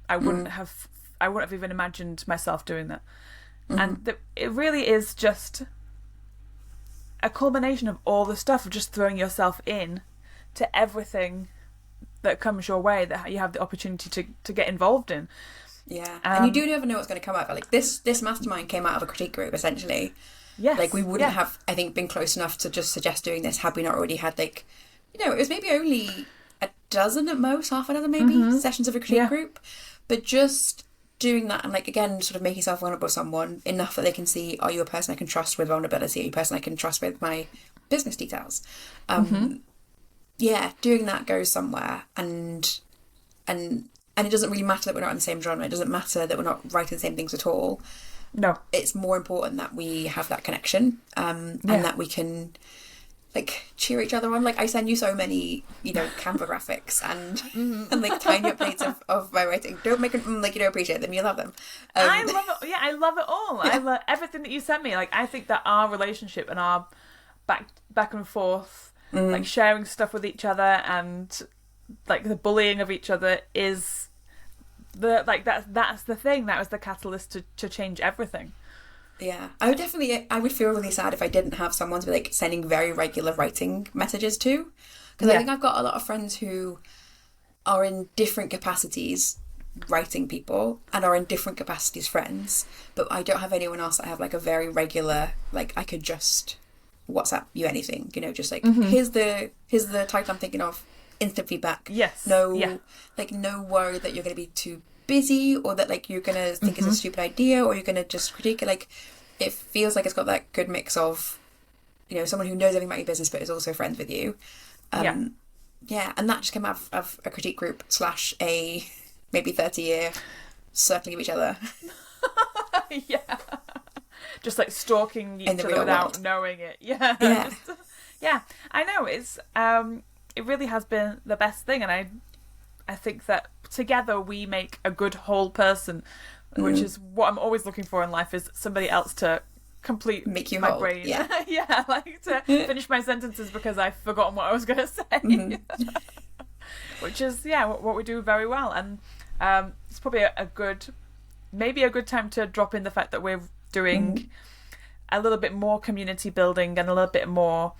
I wouldn't have even imagined myself doing that. And it really is just a culmination of all the stuff of just throwing yourself in to everything that comes your way that you have the opportunity to get involved in. Yeah, and you do never know what's going to come out. Like this mastermind came out of a critique group, essentially. Yes. Like we wouldn't have, I think, been close enough to just suggest doing this had we not already had, like, you know, it was maybe only a dozen at most, half a dozen maybe, sessions of a critique group. But just doing that and, like, again, sort of making yourself vulnerable to someone enough that they can see, are you a person I can trust with vulnerability? Are you a person I can trust with my business details? Yeah, doing that goes somewhere, and it doesn't really matter that we're not in the same genre. It doesn't matter that we're not writing the same things at all. No. It's more important that we have that connection, and that we can, like, cheer each other on. Like, I send you so many, you know, Canva graphics and like tiny updates of my writing. Don't make them like you don't appreciate them. You love them. I love it. Yeah, I love it all. I love everything that you send me. Like, I think that our relationship and our back and forth, like sharing stuff with each other and like the bullying of each other is that's the thing. That was the catalyst to change everything. Yeah, I would feel really sad if I didn't have someone to be like sending very regular writing messages to, because I think I've got a lot of friends who are in different capacities writing people and are in different capacities friends, but I don't have anyone else that I have like a very regular, like, I could just WhatsApp you anything, you know, just like here's the title I'm thinking of, instant feedback. Yes. Like no worry that you're going to be too busy or that like you're going to think it's a stupid idea or you're going to just critique it. Like, it feels like it's got that good mix of, you know, someone who knows everything about your business but is also friends with you. And that just came out of a critique group / a maybe 30-year circling of each other. Yeah. Just like stalking each other without knowing it. Yeah. Yeah. I know. It's it really has been the best thing, and I think that together we make a good whole person, which is what I'm always looking for in life, is somebody else to make you my whole. brain. Yeah. Like to finish my sentences because I've forgotten what I was going to say. Which is what we do very well, and it's probably a good time to drop in the fact that we're doing a little bit more community building and a little bit more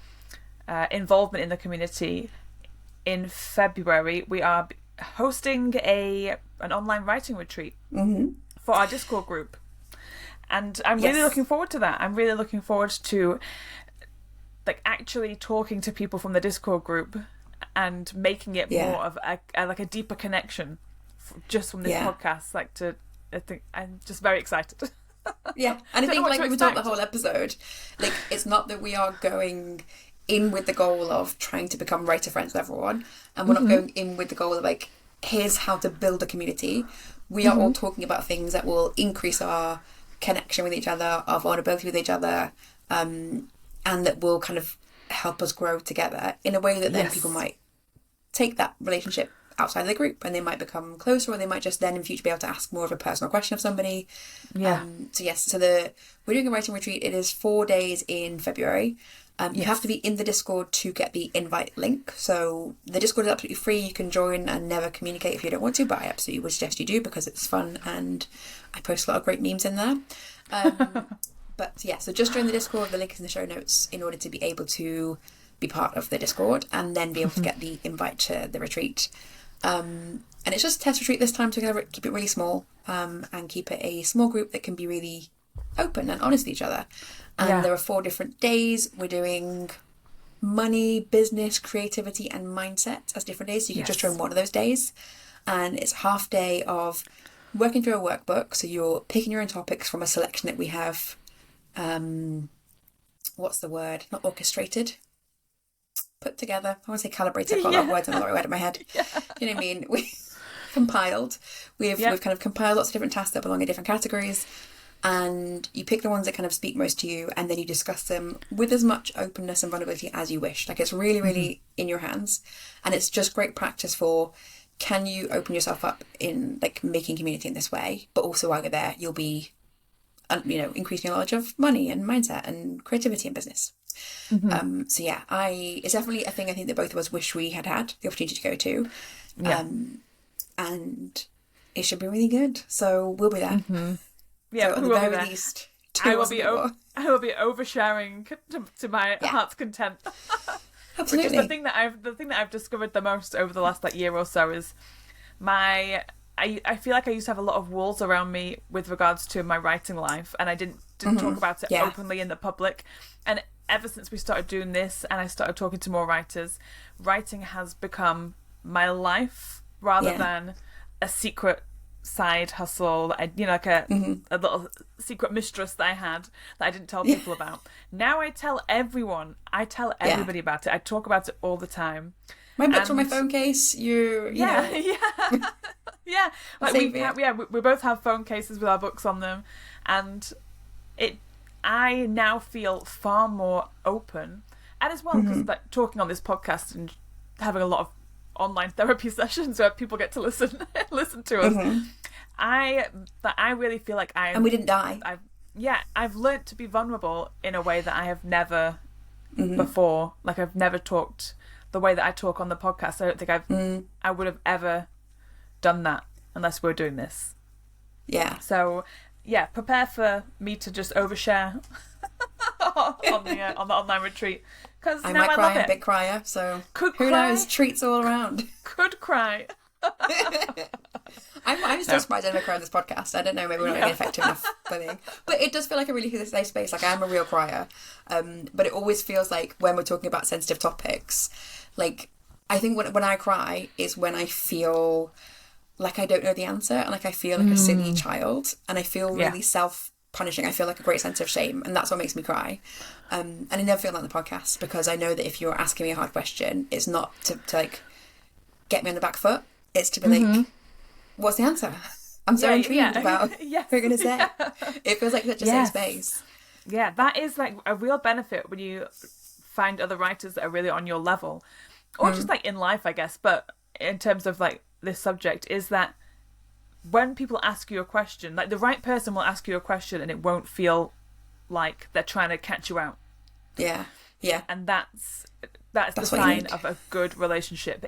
involvement in the community. In February, we are hosting an online writing retreat for our Discord group, and I'm really looking forward to that. I'm really looking forward to like actually talking to people from the Discord group and making it more of a deeper connection just from this podcast. I think I'm just very excited. Yeah, and I think like we talked the whole episode, like it's not that we are going in with the goal of trying to become writer friends with everyone, and we're not going in with the goal of like, here's how to build a community. We are all talking about things that will increase our connection with each other, our vulnerability with each other, and that will kind of help us grow together in a way that then people might take that relationship outside of the group and they might become closer, or they might just then in future be able to ask more of a personal question of somebody. So we're doing a writing retreat. It is 4 days in February. You have to be in the Discord to get the invite link. So the Discord is absolutely free. You can join and never communicate if you don't want to, but I absolutely would suggest you do because it's fun and I post a lot of great memes in there. But yeah, so just join the Discord. The link is in the show notes in order to be able to be part of the Discord and then be able to get the invite to the retreat. And it's just a test retreat this time, so we're going to keep it really small and keep it a small group that can be really open and honest with each other. And there are 4 different days. We're doing money, business, creativity and mindset as different days. So you can just join one of those days. And it's half day of working through a workbook. So you're picking your own topics from a selection that we have, what's the word? Not orchestrated. put together. I want to say calibrated. I've got a lot of words on the right word in my head. Yeah. You know what I mean? We've compiled. We've kind of compiled lots of different tasks that belong in different categories. And you pick the ones that kind of speak most to you, and then you discuss them with as much openness and vulnerability as you wish. Like, it's really, really in your hands. And it's just great practice for, can you open yourself up in, like, making community in this way? But also while you're there, you'll be, you know, increasing your knowledge of money and mindset and creativity in business. So yeah, it's definitely a thing I think that both of us wish we had the opportunity to go to. And it should be really good. So we'll be there. Yeah, so at the very least, I will be oversharing to my heart's content. Absolutely. Which is the thing that I've discovered the most over the last year or so is I feel like I used to have a lot of walls around me with regards to my writing life, and I didn't talk about it openly in the public. And ever since we started doing this and I started talking to more writers, writing has become my life rather than a secret side hustle, like a little secret mistress that I had that I didn't tell people about. Now I tell everyone. I tell everybody about it. I talk about it all the time. My book's on my phone case. You know. Like we both have phone cases with our books on them, and I now feel far more open, and as well because like talking on this podcast and having a lot of online therapy sessions where people get to listen to us. I really feel like and we didn't die. I've learnt to be vulnerable in a way that I have never before. Like, I've never talked the way that I talk on the podcast. I don't think I would have ever done that unless we were doing this. Yeah. So yeah, prepare for me to just overshare on the online retreat. Because I now might I cry, love I'm it. a big crier, so Could who cry. knows? Treats all around. Could cry. I'm still surprised I never cried on this podcast. I don't know, maybe we're not getting effective enough bullying. But it does feel like a really safe space. Like, I am a real crier. But it always feels like when we're talking about sensitive topics, like, I think when I cry is when I feel like I don't know the answer, and like I feel like a silly child, and I feel really self-punishing. I feel like a great sense of shame, and that's what makes me cry. And I never feel that on the podcast, because I know that if you're asking me a hard question, it's not to like get me on the back foot. It's to be like, what's the answer? I'm so intrigued about what you're going to say. It feels like such a safe space. Yeah, that is like a real benefit when you find other writers that are really on your level, or just like in life, I guess. But in terms of like this subject, is that when people ask you a question, like the right person will ask you a question and it won't feel like they're trying to catch you out. Yeah. And that's the sign of a good relationship.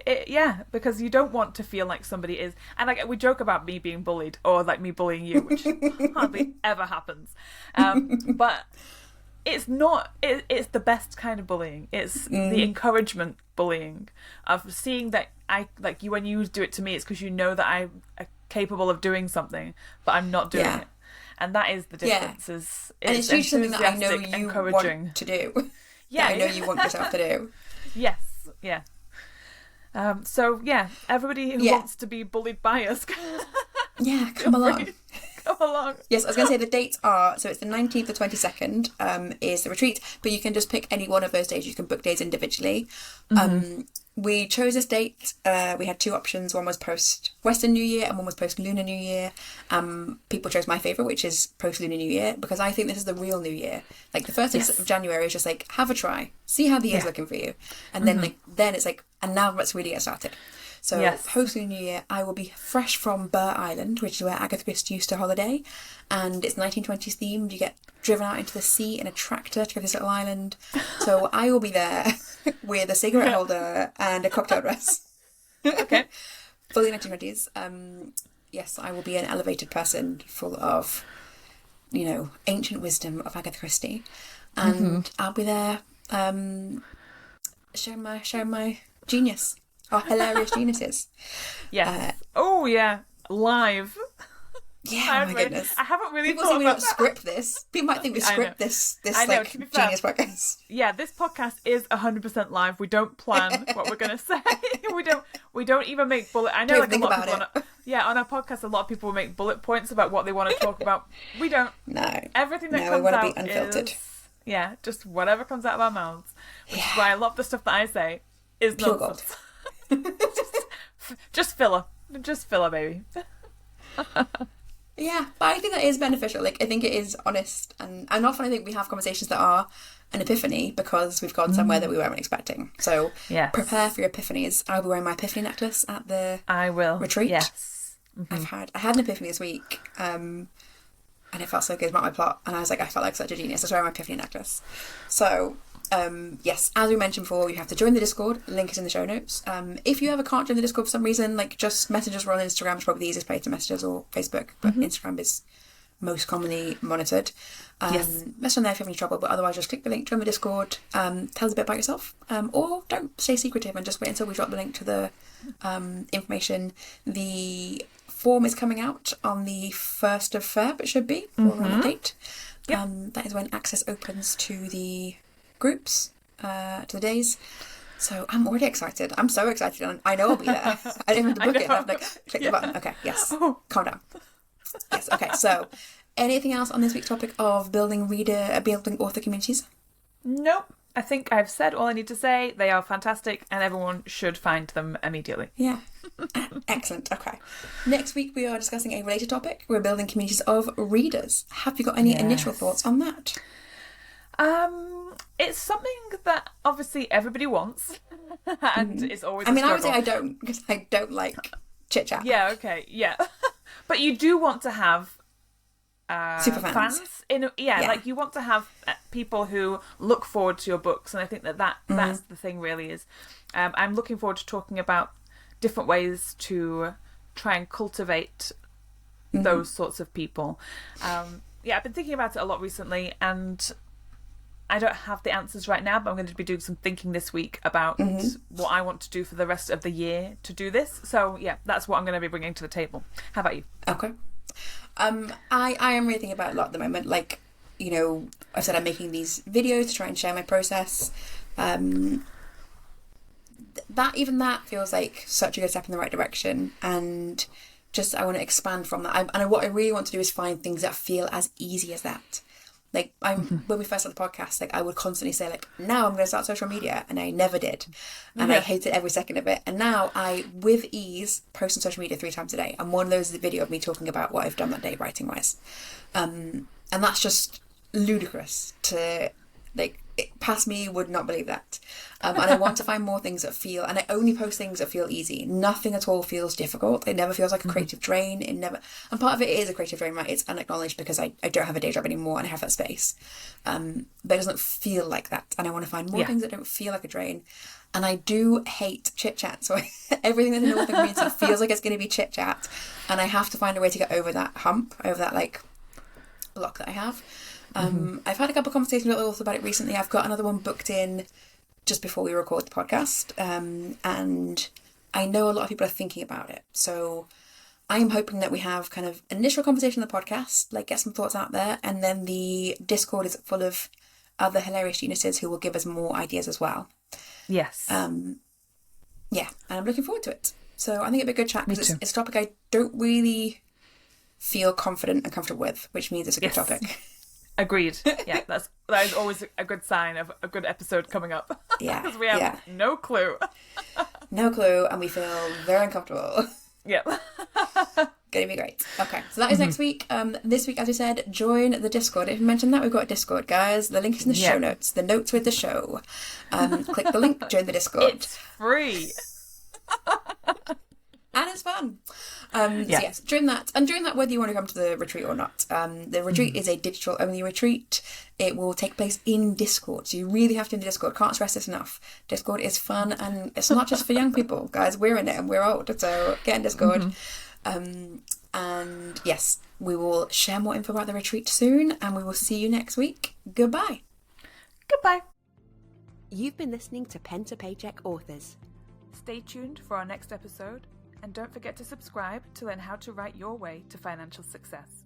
Because you don't want to feel like somebody is, and like we joke about me being bullied or like me bullying you, which hardly ever happens. But it's not. It's the best kind of bullying. It's the encouragement bullying of seeing that I like you when you do it to me. It's because you know that I'm capable of doing something, but I'm not doing it. And that is the difference. And it's usually something that I know you want to do. Yeah, I know you want yourself to do. Yes, yeah. So yeah, everybody who wants to be bullied by us, come along. Come along. Yes, I was going to say the dates are, so it's the 19th or 22nd is the retreat, but you can just pick any one of those days. You can book days individually. We chose this date. We had two options. One was post-Western New Year and one was post-Lunar New Year. People chose my favourite, which is post-Lunar New Year, because I think this is the real New Year. Like, the first of January is just like, have a try. See how the year's looking for you. And then it's like, and now let's really get started. So post-Lunar New Year, I will be fresh from Burr Island, which is where Agatha Christie used to holiday. And it's 1920s themed. You get driven out into the sea in a tractor to go to this little island. So I will be there with a cigarette holder and a cocktail dress. Okay. Fully 1920s. Yes, I will be an elevated person full of, ancient wisdom of Agatha Christie. And I'll be there sharing my genius. Our hilarious geniuses. Yes. Live. Yeah, oh my goodness. I haven't really People thought think we about don't script this. People might think we script this like genius podcast. Yeah, this podcast is 100% live. We don't plan what we're gonna say. We don't even make bullet. I know, don't like a think lot of about people on our podcast, a lot of people will make bullet points about what they want to talk about. We don't. No. Everything that we comes want out to be unfiltered. Yeah, just whatever comes out of our mouths. Which is why a lot of the stuff that I say is pure nonsense. Just filler. Just filler, baby. Yeah, but I think that is beneficial. Like, I think it is honest, and often I think we have conversations that are an epiphany because we've gone somewhere that we weren't expecting. So prepare for your epiphanies. I'll be wearing my epiphany necklace at the retreat. Yes. I had an epiphany this week, and it felt so good about my plot, and I was like, I felt like such a genius. I was wearing my epiphany necklace. So yes, as we mentioned before, you have to join the Discord. Link is in the show notes. If you ever can't join the Discord for some reason, like, just message us. We're on Instagram. It's probably the easiest place to message us, or Facebook, but Instagram is most commonly monitored. Message on there if you have any trouble, but otherwise just click the link, join the Discord, tell us a bit about yourself, or don't, stay secretive and just wait until we drop the link to the information. The form is coming out on the 1st of Feb, it should be, or on the date. That is when access opens to the groups, to the days. So I'm already excited. I'm so excited, and I know I'll be there. I didn't have to book it. I'm like, click the button. Okay, yes. Calm down. Yes, okay. So, anything else on this week's topic of building author communities? Nope. I think I've said all I need to say. They are fantastic, and everyone should find them immediately. Yeah. Excellent. Okay. Next week we are discussing a related topic. We're building communities of readers. Have you got any initial thoughts on that? It's something that obviously everybody wants, and it's always. I mean, I would say I don't, because I don't like chit chat. Yeah. Okay. Yeah. But you do want to have super fans. Like you want to have people who look forward to your books, and I think that's the thing. Really, is I'm looking forward to talking about different ways to try and cultivate those sorts of people. I've been thinking about it a lot recently, and I don't have the answers right now, but I'm going to be doing some thinking this week about what I want to do for the rest of the year to do this. So, yeah, that's what I'm going to be bringing to the table. How about you? Okay. I am really thinking about it a lot at the moment. Like, you know, I said I'm making these videos to try and share my process. That feels like such a good step in the right direction. And just, I want to expand from that. And what I really want to do is find things that feel as easy as that. Like, when we first started the podcast, like, I would constantly say, like, now I'm going to start social media, and I never did. And I hated every second of it. And now I, with ease, post on social media 3 times a day. And one of those is a video of me talking about what I've done that day, writing-wise. And that's just ludicrous to, like, past me would not believe that. And I want to find more things that feel, and I only post things that feel easy. Nothing at all feels difficult. It never feels like a creative drain. It never, and part of it is a creative drain, right? It's unacknowledged because I don't have a day job anymore and I have that space. But it doesn't feel like that. And I want to find more things that don't feel like a drain. And I do hate chit chat. So everything that's in the author community feels like it's going to be chit chat. And I have to find a way to get over that hump, over that, like, block that I have. I've had a couple of conversations with authors about it recently. I've got another one booked in just before we record the podcast, and I know a lot of people are thinking about it. So I'm hoping that we have kind of initial conversation on the podcast, like get some thoughts out there, and then the Discord is full of other hilarious geniuses who will give us more ideas as well. Yes. And I'm looking forward to it. So I think it'll be a good chat because it's a topic I don't really feel confident and comfortable with, which means it's a good topic. Agreed. Yeah, that is always a good sign of a good episode coming up. Yeah. Because we have no clue. No clue, and we feel very uncomfortable. Yep. Gonna be great. Okay, so that is next week. This week, as we said, join the Discord. If you mentioned that, we've got a Discord, guys. The link is in the show notes. The notes with the show. Click the link, join the Discord. It's free. And it's fun. So yes, during that, whether you want to come to the retreat or not, the retreat is a digital only retreat. It will take place in Discord, so you really have to be in the Discord. Can't stress this enough. Discord is fun, and it's not just for young people, guys. We're in it, and we're old, so get in Discord. And yes, we will share more info about the retreat soon, and we will see you next week. Goodbye. Goodbye. You've been listening to Pen to Paycheck Authors. Stay tuned for our next episode. And don't forget to subscribe to learn how to write your way to financial success.